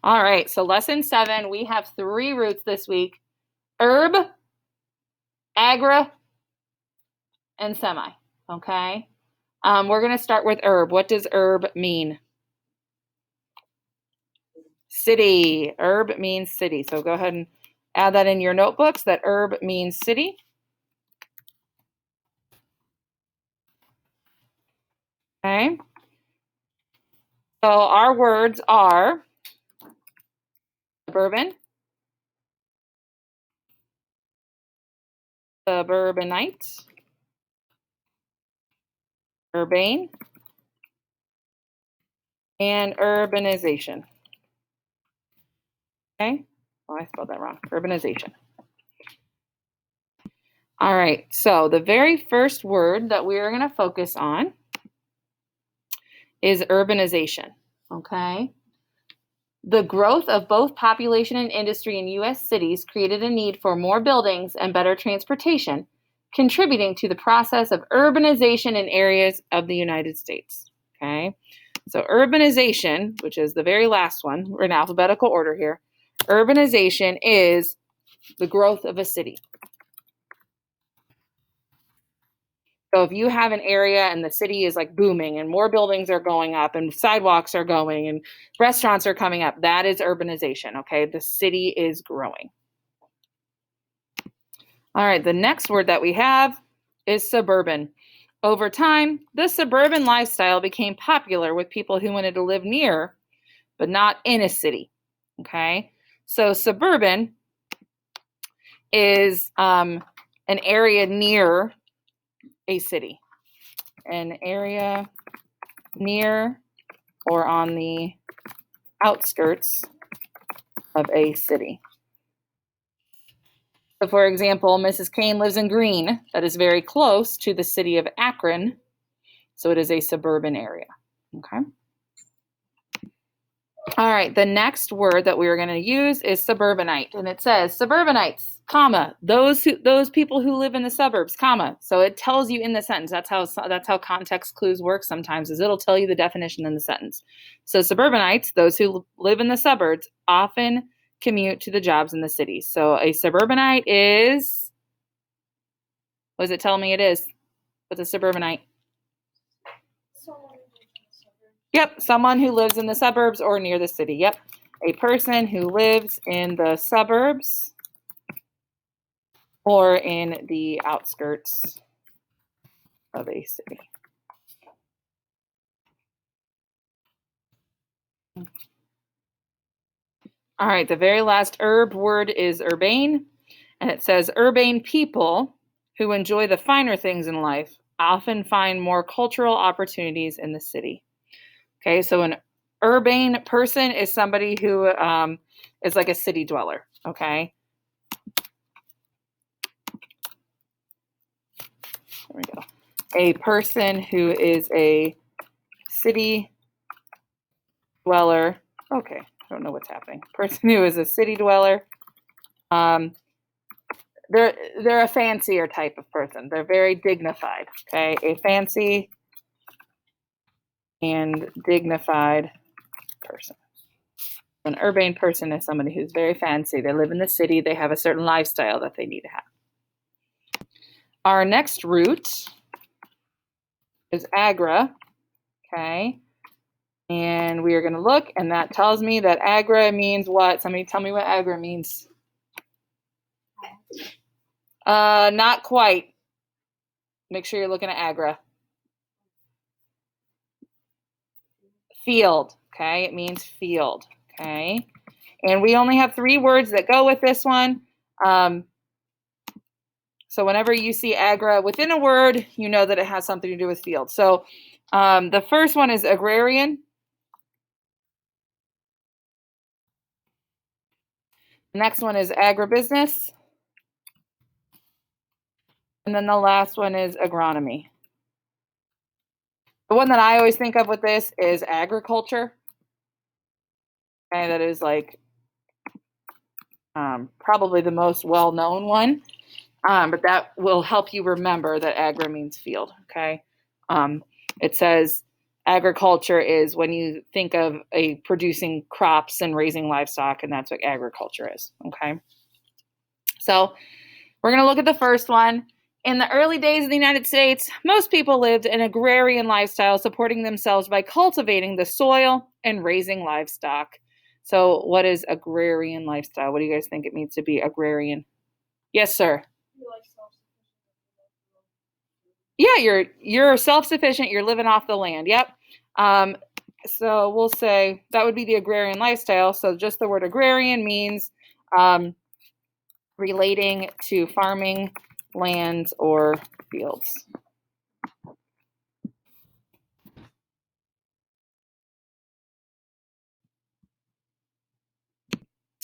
All right, so lesson 7, we have 3 roots this week: urb, agra, and semi, okay? We're going to start with urb. What does urb mean? City. Urb means city. So go ahead and add that in your notebooks, that urb means city. Okay. So our words are suburban, suburbanite, urbane, and urbanization. Okay. Oh, I spelled that wrong. Urbanization. All right. So the very first word that we are going to focus on is urbanization. Okay. The growth of both population and industry in U.S. cities created a need for more buildings and better transportation, contributing to the process of urbanization in areas of the United States. Okay, so urbanization, which is the very last one, we're in alphabetical order here. Urbanization is the growth of a city. So if you have an area and the city is like booming and more buildings are going up and sidewalks are going and restaurants are coming up, that is urbanization, okay? The city is growing. All right, the next word that we have is suburban. Over time, the suburban lifestyle became popular with people who wanted to live near, but not in a city, okay? So suburban is an area near a city. An area near or on the outskirts of a city. So for example, Mrs. Kane lives in Greene, that is very close to the city of Akron, so it is a suburban area, okay? All right, the next word that we are going to use is suburbanite, and it says suburbanites, comma, those people who live in the suburbs, comma. So it tells you in the sentence. That's how context clues work sometimes, is it'll tell you the definition in the sentence. So suburbanites, those who live in the suburbs, often commute to the jobs in the cities. So a suburbanite is, what does it tell me it is? What's a suburbanite? Yep, someone who lives in the suburbs or near the city. Yep, a person who lives in the suburbs or in the outskirts of a city. All right, the very last urb word is urbane, and it says urbane people who enjoy the finer things in life often find more cultural opportunities in the city. Okay, so an urbane person is somebody who is like a city dweller, okay? There we go. A person who is a city dweller, okay, I don't know what's happening. Person who is a city dweller, they're a fancier type of person. They're very dignified, okay? A fancy and dignified person. An urbane person is somebody who's very fancy. They live in the city. They have a certain lifestyle that they need to have. Our next root is agra, okay? And we are going to look, and that tells me that agra means what? Somebody tell me what agra means. Not quite. Make sure you're looking at agra. Field, okay? It means field, okay? And we only have 3 words that go with this one. So whenever you see agra within a word, you know that it has something to do with field. So the first one is agrarian. The next one is agribusiness. And then the last one is agronomy. The one that I always think of with this is agriculture. Okay, that is like probably the most well-known one. But that will help you remember that agra means field, okay? It says Agriculture is when you think of a producing crops and raising livestock, and that's what agriculture is, okay? So we're going to look at the first one. In the early days of the United States, most people lived an agrarian lifestyle, supporting themselves by cultivating the soil and raising livestock. So what is agrarian lifestyle? What do you guys think it means to be agrarian? Yes, sir. Yeah, you're self-sufficient. You're living off the land. Yep. So we'll say that would be the agrarian lifestyle. So just the word agrarian means relating to farming lands or fields.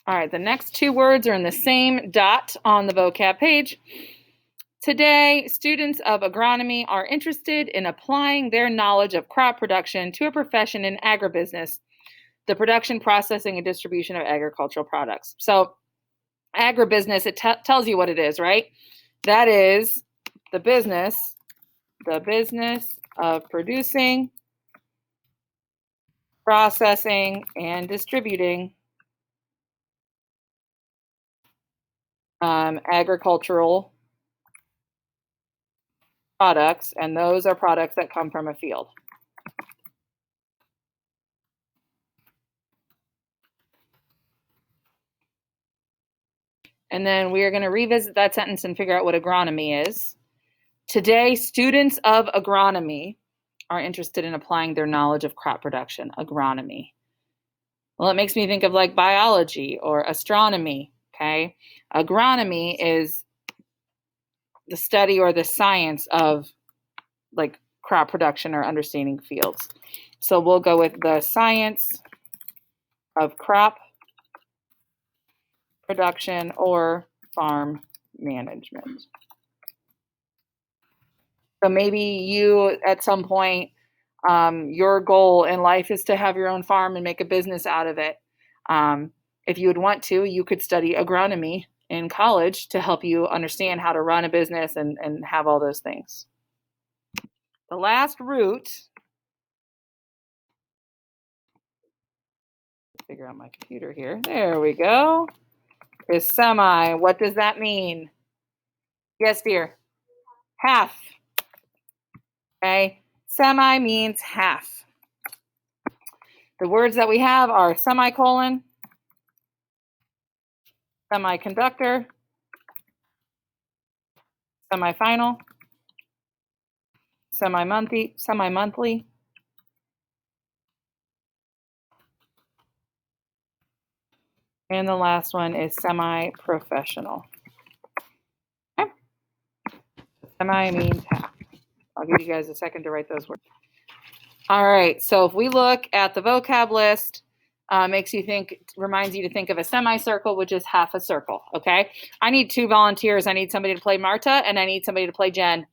All right, the next two words are in the same dot on the vocab page. Today, students of agronomy are interested in applying their knowledge of crop production to a profession in agribusiness, the production, processing, and distribution of agricultural products. So agribusiness, it tells you what it is, right? That is the business of producing, processing, and distributing agricultural products, and those are products that come from a field. And then we are going to revisit that sentence and figure out what agronomy is. Today, students of agronomy are interested in applying their knowledge of crop production, agronomy. Well, it makes me think of like biology or astronomy, okay? Agronomy is the study or the science of like crop production or understanding fields. So we'll go with the science of crop production or farm management. So maybe you, at some point, your goal in life is to have your own farm and make a business out of it. If you would want to, you could study agronomy in college to help you understand how to run a business and have all those things. The last root, figure out my computer here. There we go. Is semi. What does that mean? Yes, dear. Half. Okay. Semi means half. The words that we have are semicolon, semiconductor, semifinal, semi-monthly, and the last one is semi-professional. Okay. Semi means half. I'll give you guys a second to write those words. All right, so if we look at the vocab list, reminds you to think of a semicircle, which is half a circle, okay? I need 2 volunteers. I need somebody to play Marta, and I need somebody to play Jen.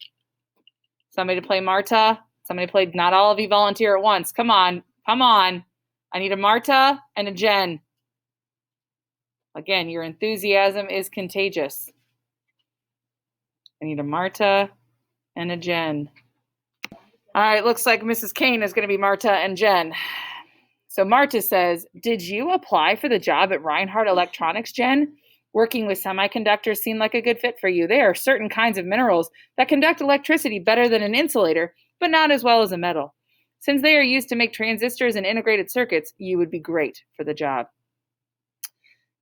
Somebody to play Marta, somebody to play, not all of you volunteer at once. Come on. I need a Marta and a Jen. Again, your enthusiasm is contagious. I need a Marta and a Jen. All right, looks like Mrs. Kane is going to be Marta and Jen. So Marta says, did you apply for the job at Reinhardt Electronics, Jen? Working with semiconductors seemed like a good fit for you. There are certain kinds of minerals that conduct electricity better than an insulator, but not as well as a metal. Since they are used to make transistors and integrated circuits, you would be great for the job.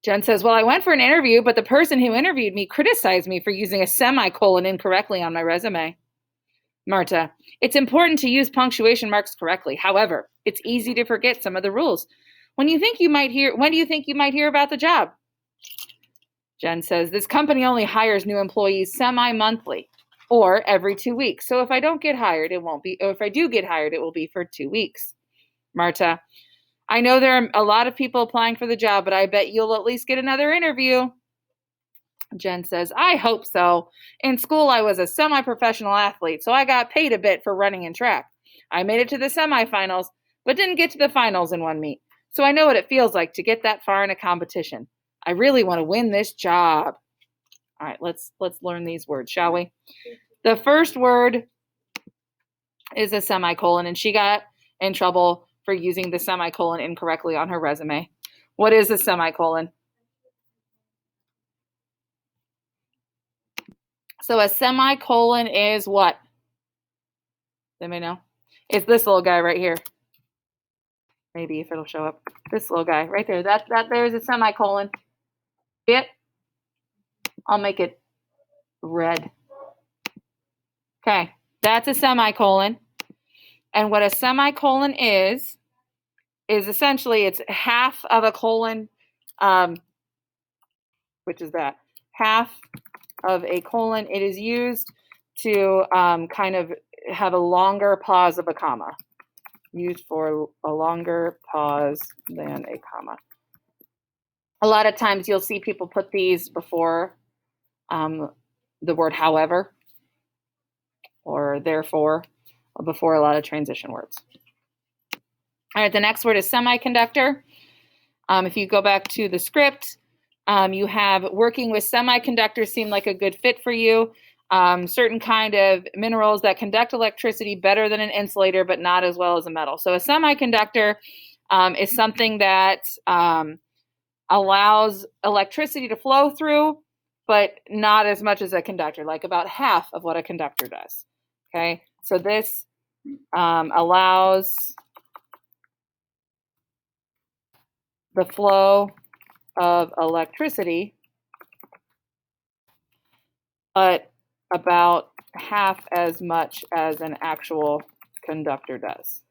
Jen says, well, I went for an interview, but the person who interviewed me criticized me for using a semicolon incorrectly on my resume. Marta, it's important to use punctuation marks correctly. However, it's easy to forget some of the rules. When do you think you might hear about the job? Jen says, this company only hires new employees semi-monthly or every 2 weeks. So if I don't get hired, it won't be, or if I do get hired, it will be for 2 weeks. Marta, I know there are a lot of people applying for the job, but I bet you'll at least get another interview. Jen says, I hope so. In school, I was a semi-professional athlete, so I got paid a bit for running in track. I made it to the semifinals, but didn't get to the finals in one meet. So I know what it feels like to get that far in a competition. I really want to win this job. All right, let's learn these words, shall we? The first word is a semicolon, and she got in trouble for using the semicolon incorrectly on her resume. What is a semicolon? So a semicolon is what? Anybody know? It's this little guy right here. Maybe if it'll show up. This little guy right there. That there's a semicolon. See it? I'll make it red. Okay, that's a semicolon. And what a semicolon is essentially it's half of a colon, which is that half of a colon. It is used to kind of have a longer pause of a comma. Used for a longer pause than a comma. A lot of times you'll see people put these before the word however or therefore, or before a lot of transition words. All right, the next word is semiconductor. If you go back to the script, you have working with semiconductors seem like a good fit for you. Certain kind of minerals that conduct electricity better than an insulator, but not as well as a metal. So a semiconductor is something that allows electricity to flow through, but not as much as a conductor, like about half of what a conductor does. Okay, so this allows the flow of electricity, but about half as much as an actual conductor does.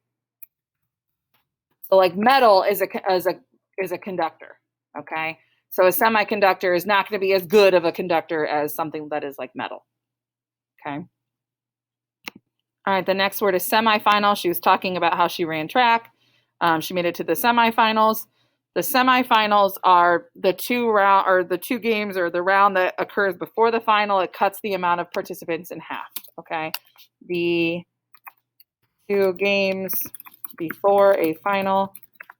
So like metal is a conductor, okay? So a semiconductor is not going to be as good of a conductor as something that is like metal, okay? All right, the next word is semifinal. She was talking about how she ran track. She made it to the semifinals. The semifinals are the two games or the round that occurs before the final. It cuts the amount of participants in half, okay? The two games before a final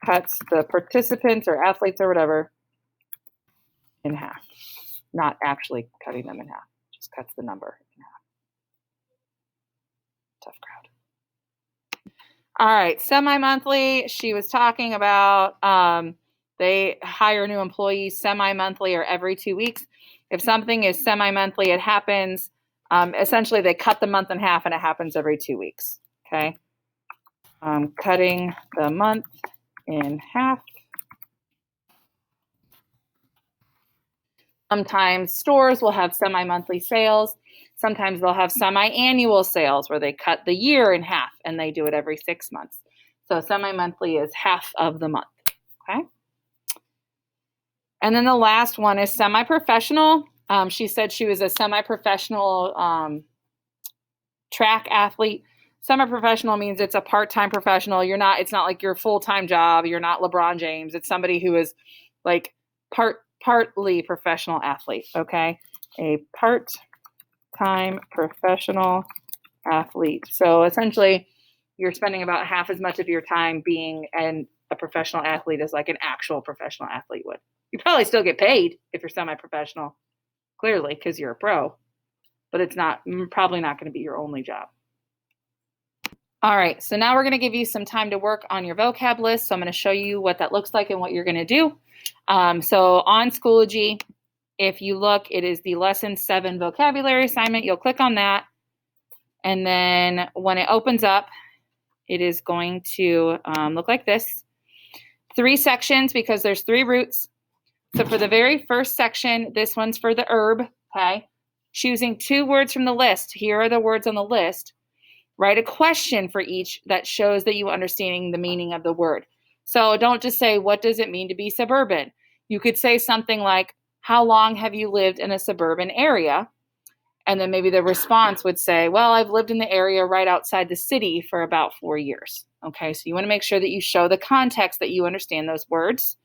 cuts the participants or athletes or whatever in half. Not actually cutting them in half, just cuts the number in half. Tough crowd. All right, semi-monthly, she was talking about they hire new employees semi-monthly or every 2 weeks. If something is semi-monthly, it happens, essentially they cut the month in half and it happens every 2 weeks, okay? Cutting the month in half. Sometimes stores will have semi-monthly sales. Sometimes they'll have semi-annual sales where they cut the year in half and they do it every 6 months. So semi-monthly is half of the month, okay? And then the last one is semi-professional. She said she was a semi-professional track athlete. Semi-professional means it's a part-time professional. It's not like your full-time job. You're not LeBron James. It's somebody who is like partly professional athlete, okay? A part-time professional athlete. So essentially, you're spending about half as much of your time being a professional athlete as like an actual professional athlete would. You probably still get paid if you're semi-professional, clearly, because you're a pro, but it's probably not going to be your only job. All right, so now we're going to give you some time to work on your vocab list. So I'm going to show you what that looks like and what you're going to do. So on Schoology, if you look, it is the Lesson 7 vocabulary assignment. You'll click on that. And then when it opens up, it is going to look like this. 3 sections because there's 3 roots. So for the very first section, this one's for the herb, okay? Choosing 2 words from the list. Here are the words on the list. Write a question for each that shows that you understanding the meaning of the word. So don't just say, what does it mean to be suburban? You could say something like, how long have you lived in a suburban area? And then maybe the response would say, well, I've lived in the area right outside the city for about 4 years. Okay, so you want to make sure that you show the context that you understand those words.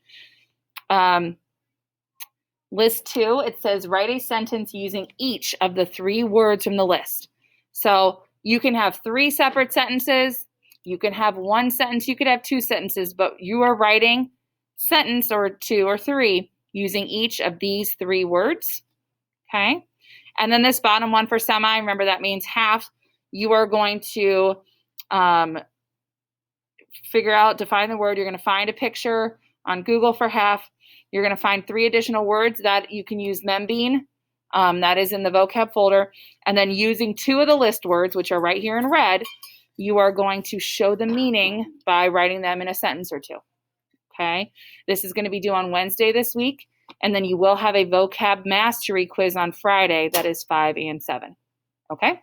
List 2, it says write a sentence using each of the 3 words from the list. So you can have 3 separate sentences. You can have 1 sentence. You could have 2 sentences, but you are writing sentence or 2 or 3 using each of these 3 words. Okay. And then this bottom one for semi, remember that means half. You are going to define the word. You're going to find a picture on Google for half. You're going to find 3 additional words that you can use membean. That is in the vocab folder. And then using 2 of the list words, which are right here in red, you are going to show the meaning by writing them in a sentence or 2. Okay? This is going to be due on Wednesday this week. And then you will have a vocab mastery quiz on Friday that is 5 and 7. Okay?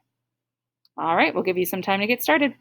All right, we'll give you some time to get started.